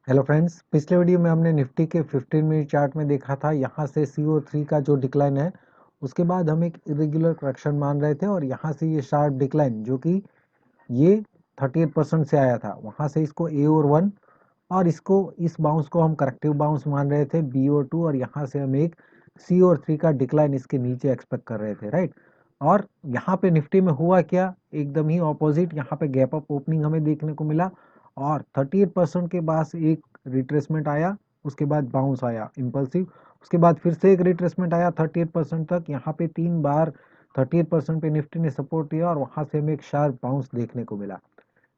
Hello friends, पिछले video में हमने निफ्टी के 15 मिनट चार्ट में देखा था यहाँ से CO3 का जो डिक्लाइन है उसके बाद हम एक इरेगुलर करेक्शन मान रहे थे और यहाँ से ये शार्प डिक्लाइन जो कि ये 38% से आया था, वहाँ से इसको A और 1 और इसको इस बाउंस को हम करेक्टिव बाउंस मान रहे थे B और 2 और यहाँ से हम एक C और 3 का डिक्लाइन इसके नीचे एक्सपेक्ट कर रहे थे, राइट। और यहाँ पे निफ्टी में हुआ क्या, एकदम ही ऑपोजिट, यहाँ पे गैप अप ओपनिंग हमें देखने को मिला और 38% के बाद एक रिट्रेसमेंट आया, उसके बाद बाउंस आया इम्पल्सिव, उसके बाद फिर से एक रिट्रेसमेंट आया 38% तक। यहाँ पे 3 बार 38% पे निफ्टी ने सपोर्ट दिया और वहाँ से हमें एक शार्प बाउंस देखने को मिला,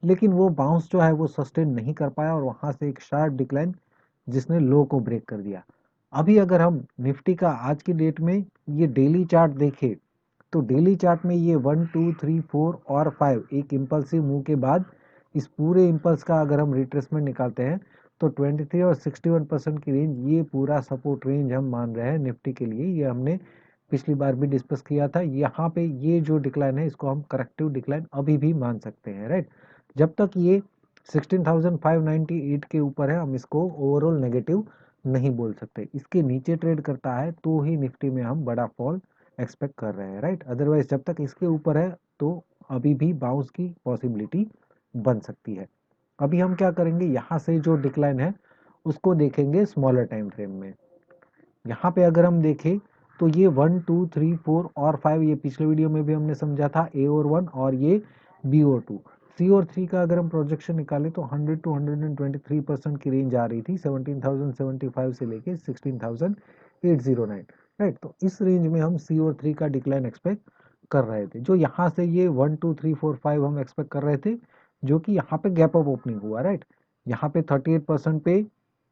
लेकिन वो बाउंस जो है वो सस्टेन नहीं कर पाया और वहाँ से एक शार्प डिक्लाइन जिसने लो को ब्रेक कर दिया। अभी अगर हम निफ्टी का आज की डेट में ये डेली चार्ट देखें तो डेली चार्ट में ये 1 2 3 4 और 5 एक इम्पल्सिव मूव के बाद इस पूरे इम्पल्स का अगर हम रिट्रेसमेंट निकालते हैं तो 23 और 61% की रेंज, ये पूरा सपोर्ट रेंज हम मान रहे हैं निफ्टी के लिए। ये हमने पिछली बार भी डिस्कस किया था। यहाँ पे ये जो डिक्लाइन है इसको हम करेक्टिव डिक्लाइन अभी भी मान सकते हैं, राइट। जब तक ये 16,598 के ऊपर है हम इसको ओवरऑल नेगेटिव नहीं बोल सकते। इसके नीचे ट्रेड करता है तो ही निफ्टी में हम बड़ा फॉल एक्सपेक्ट कर रहे हैं, राइट। अदरवाइज जब तक इसके ऊपर है तो अभी भी बाउंस की पॉसिबिलिटी बन सकती है। अभी हम क्या करेंगे, यहाँ से जो डिक्लाइन है उसको देखेंगे स्मॉलर टाइम फ्रेम में। यहाँ पे अगर हम देखें तो ये 1 2 3 4 और 5, ये पिछले वीडियो में भी हमने समझा था A और 1 और ये B और 2। C और 3 का अगर हम प्रोजेक्शन निकालें तो 100 टू 123% की रेंज आ रही थी 17,075 से लेके 16,809, राइट। तो इस रेंज में हम C और 3 का डिक्लाइन एक्सपेक्ट कर रहे थे। जो यहाँ से ये 1 2 3 4 5 हम एक्सपेक्ट कर रहे थे, जो कि यहाँ पे गैप अप ओपनिंग हुआ, राइट। यहाँ पे 38% पे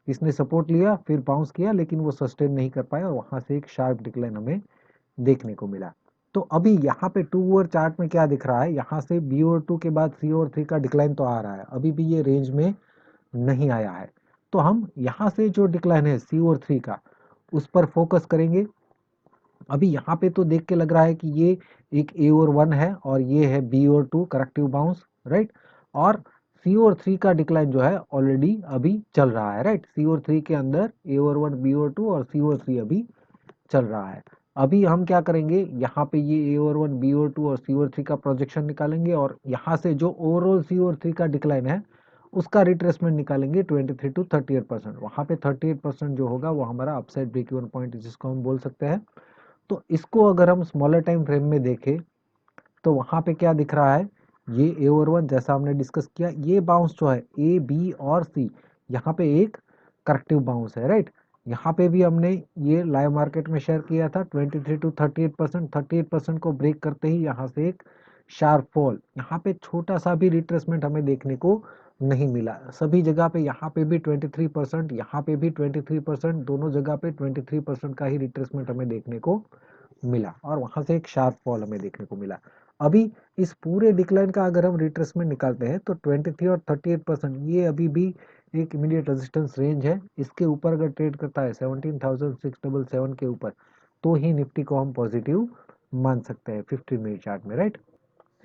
इसने सपोर्ट लिया, फिर बाउंस किया, लेकिन वो सस्टेन नहीं कर पाया और वहां से एक शार्प डिक्लाइन हमें देखने को मिला। तो अभी यहाँ पे 2 आवर चार्ट में क्या दिख रहा है, यहाँ से B और 2 के बाद C और 3 का डिक्लाइन तो आ रहा है, अभी भी ये रेंज में नहीं आया है। तो हम यहाँ से जो डिक्लाइन है C और 3 का उस पर फोकस करेंगे। अभी यहाँ पे तो देख के लग रहा है कि ये एक A और 1 है और ये है B और 2 करेक्टिव बाउंस, राइट। और C और 3 का डिक्लाइन जो है ऑलरेडी अभी चल रहा है, राइट। C और 3 के अंदर A और 1 B और 2 और C और 3 अभी चल रहा है। अभी हम क्या करेंगे, यहाँ पे ये A और 1 B और 2 और C और 3 का प्रोजेक्शन निकालेंगे और यहाँ से जो ओवरऑल C और 3 का डिक्लाइन है उसका रिट्रेसमेंट निकालेंगे 23 टू 38%। वहाँ पे 38% जो होगा वो हमारा अपसाइड ब्रेक इवन पॉइंट जिसको हम बोल सकते हैं। तो इसको अगर हम स्मॉलर टाइम फ्रेम में देखें तो वहां पे क्या दिख रहा है, ये A और 1 जैसा हमने डिस्कस किया, ये बाउंस जो है A B और C, यहाँ पे एक करेक्टिव बाउंस है, राइट। यहाँ पे भी हमने ये लाइव मार्केट में शेयर किया था 23 टू 38%। 38% को ब्रेक करते ही यहाँ से एक शार्प फॉल, यहाँ पे छोटा सा भी रिट्रेसमेंट हमें देखने को नहीं मिला। सभी जगह पे यहाँ पे भी 23%, यहाँ पे भी 23%, दोनों जगह पे 23% का ही रिट्रेसमेंट हमें देखने को मिला और वहां से एक शार्प फॉल हमें देखने को मिला। अभी इस पूरे डिक्लाइन का अगर हम रिट्रेसमेंट निकालते हैं तो 23 और 38% ये अभी भी एक इमीडिएट रेजिस्टेंस रेंज है। इसके ऊपर अगर ट्रेड करता है 17,677 के ऊपर तो ही निफ्टी को हम पॉजिटिव मान सकते हैं 15 मिनट चार्ट में, राइट।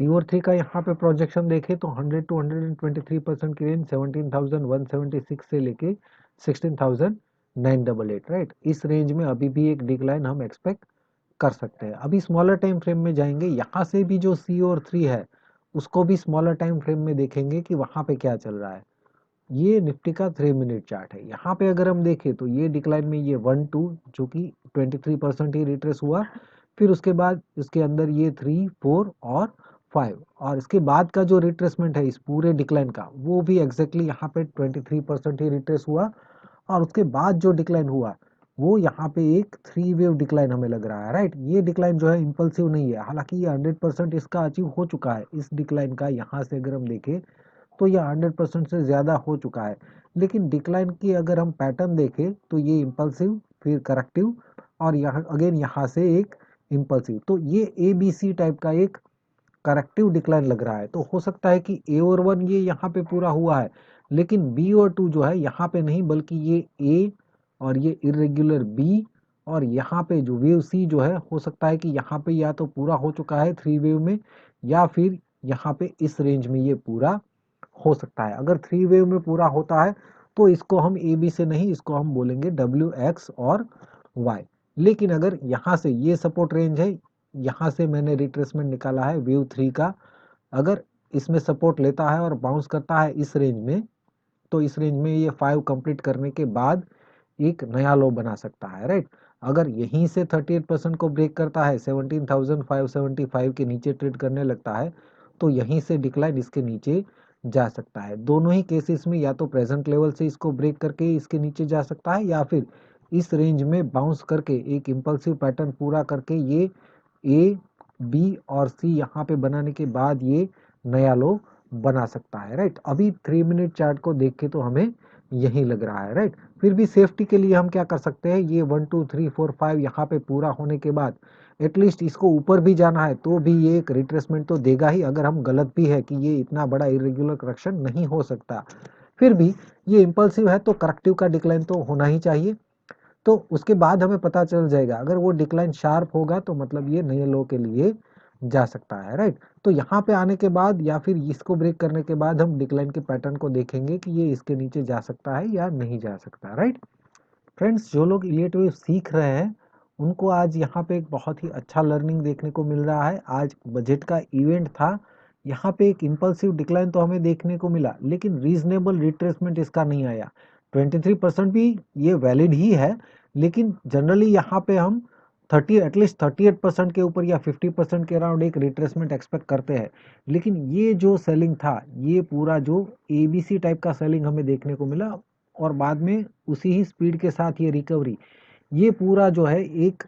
सी और 3 का यहाँ पे प्रोजेक्शन देखें तो 100 टू 123% की रेंज 17,176 से लेके 16,988, राइट। इस रेंज में अभी भी एक डिक्लाइन हम एक्सपेक्ट कर सकते हैं। अभी स्मॉलर टाइम फ्रेम में जाएंगे, यहाँ से भी जो C और 3 है उसको भी स्मॉलर टाइम फ्रेम में देखेंगे कि वहां पे क्या चल रहा है। ये निफ्टी का 3 मिनट चार्ट है। यहाँ पे अगर हम देखें तो ये डिक्लाइन में ये 1 2 जो कि 23% ही रिट्रेस हुआ, फिर उसके बाद इसके अंदर ये 3 4 और 5 और इसके बाद का जो रिट्रेसमेंट है इस पूरे डिक्लाइन का वो भी एग्जैक्टली यहाँ पे 23% ही रिट्रेस हुआ और उसके बाद जो डिक्लाइन हुआ वो यहाँ पे एक 3 वेव डिक्लाइन हमें लग रहा है, राइट। ये डिक्लाइन जो है इम्पल्सिव नहीं है, हालांकि ये 100% इसका अचीव हो चुका है। इस डिक्लाइन का यहाँ से अगर हम देखें तो ये 100% से ज़्यादा हो चुका है, लेकिन डिक्लाइन की अगर हम पैटर्न देखें तो ये इम्पल्सिव फिर करेक्टिव और यहाँ अगेन यहाँ से एक इम्पल्सिव, तो ये ABC टाइप का एक करेक्टिव डिक्लाइन लग रहा है। तो हो सकता है कि A और 1 ये यहाँ पे पूरा हुआ है, लेकिन B और 2 जो है यहाँ पे नहीं, बल्कि ये A और ये इरेग्युलर B और यहाँ पे जो वेव C जो है हो सकता है कि यहाँ पे या तो पूरा हो चुका है 3 वेव में या फिर यहाँ पे इस रेंज में ये पूरा हो सकता है। अगर 3 वेव में पूरा होता है तो इसको हम ए बी से नहीं, इसको हम बोलेंगे डब्ल्यू एक्स और वाई। लेकिन अगर यहाँ से ये सपोर्ट रेंज है, यहाँ से मैंने रिट्रेसमेंट निकाला है वेव 3 का, अगर इसमें सपोर्ट लेता है और बाउंस करता है इस रेंज में, तो इस रेंज में ये 5 कंप्लीट करने के बाद एक नया लो बना सकता है, राइट। अगर यहीं से 38% को ब्रेक करता है, 17,575 के नीचे ट्रेड करने लगता है, तो यहीं से डिक्लाइन इसके नीचे जा सकता है। दोनों ही केसेस में या तो प्रेजेंट लेवल से इसको ब्रेक करके इसके नीचे जा सकता है, या फिर इस रेंज में बाउंस करके एक इम्पल्सिव पैटर्न पूरा करके ये ए बी और सी यहाँ पे बनाने के बाद ये नया लो बना सकता है, राइट। अभी 3 मिनट चार्ट को देख के तो हमें यही लग रहा है, राइट। फिर भी सेफ्टी के लिए हम क्या कर सकते हैं, ये 1 2 3 4 5 यहाँ पे पूरा होने के बाद एटलीस्ट इसको ऊपर भी जाना है तो भी ये एक रिट्रेसमेंट तो देगा ही, अगर हम गलत भी है कि ये इतना बड़ा इरेगुलर करेक्शन नहीं हो सकता, फिर भी ये इम्पल्सिव है तो करेक्टिव का डिक्लाइन तो होना ही चाहिए। तो उसके बाद हमें पता चल जाएगा, अगर वो डिक्लाइन शार्प होगा तो मतलब ये नए लो के लिए जा सकता है, राइट। तो यहाँ पे आने के बाद या फिर इसको ब्रेक करने के बाद हम डिक्लाइन के पैटर्न को देखेंगे कि ये इसके नीचे जा सकता है या नहीं जा सकता, राइट। फ्रेंड्स, जो लोग इलियट वेव सीख रहे हैं उनको आज यहाँ पे एक बहुत ही अच्छा लर्निंग देखने को मिल रहा है। आज बजट का इवेंट था, यहाँ पे एक इम्पल्सिव डिक्लाइन तो हमें देखने को मिला, लेकिन रीजनेबल रिट्रेसमेंट इसका नहीं आया। 23% भी ये वैलिड ही है, लेकिन जनरली यहाँ पे हम 30 एटलीस्ट 38% के ऊपर या 50% के अराउंड एक रिट्रेसमेंट एक्सपेक्ट करते हैं। लेकिन ये जो सेलिंग था, ये पूरा जो एबीसी टाइप का सेलिंग हमें देखने को मिला, और बाद में उसी ही स्पीड के साथ ये रिकवरी, ये पूरा जो है एक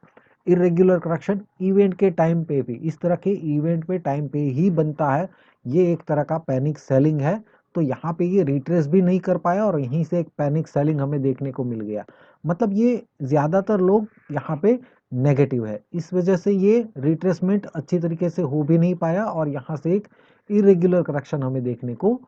इरेगुलर करेक्शन इवेंट के टाइम पे भी, इस तरह के इवेंट पे टाइम पे ही बनता है, ये एक तरह का पैनिक सेलिंग है। तो यहाँ पे ये रिट्रेस भी नहीं कर पाया और यहीं से एक पैनिक सेलिंग हमें देखने को मिल गया। मतलब ये ज़्यादातर लोग यहाँ पे नेगेटिव है, इस वजह से ये रिट्रेसमेंट अच्छी तरीके से हो भी नहीं पाया और यहाँ से एक इरेगुलर करेक्शन हमें देखने को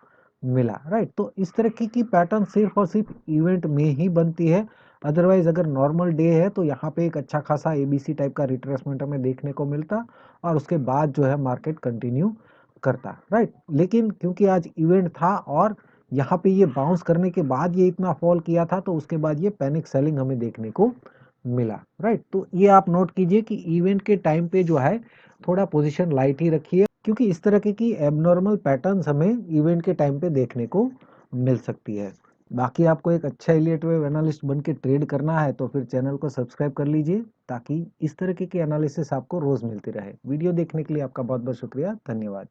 मिला, राइट। तो इस तरह की पैटर्न सिर्फ और सिर्फ इवेंट में ही बनती है। अदरवाइज अगर नॉर्मल डे है तो यहाँ पे एक अच्छा खासा एबीसी टाइप का रिट्रेसमेंट हमें देखने को मिलता और उसके बाद जो है मार्केट कंटिन्यू करता, राइट। लेकिन क्योंकि आज इवेंट था और यहाँ पे ये बाउंस करने के बाद ये इतना फॉल किया था, तो उसके बाद ये पैनिक सेलिंग हमें देखने को मिला, राइट। तो ये आप नोट कीजिए कि इवेंट के टाइम पे जो है थोड़ा पोजीशन लाइट ही रखिए, क्योंकि इस तरह की एबनॉर्मल पैटर्न्स हमें इवेंट के टाइम पे देखने को मिल सकती है। बाकी आपको एक अच्छा इलियट वेव एनालिस्ट बन के ट्रेड करना है तो फिर चैनल को सब्सक्राइब कर लीजिए, ताकि इस तरह के एनालिसिस आपको रोज मिलती रहे। वीडियो देखने के लिए आपका बहुत बहुत शुक्रिया, धन्यवाद।